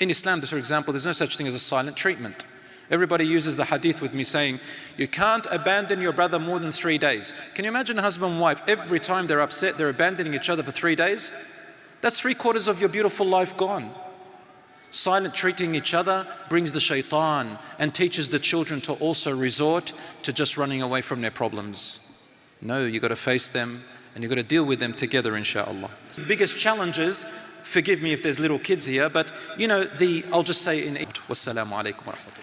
In Islam, for example, there's no such thing as a silent treatment. Everybody uses the hadith with me saying, you can't abandon your brother more than 3 days. Can you imagine a husband and wife, every time they're upset, they're abandoning each other for 3 days? That's 3/4 of your beautiful life gone. Silent treating each other brings the shaitan and teaches the children to also resort to just running away from their problems. No, you've got to face them and you've got to deal with them together, inshallah. The biggest challenges, forgive me if there's little kids here, but you know, I'll just say in wassalamu alaikum wa rahmatullah.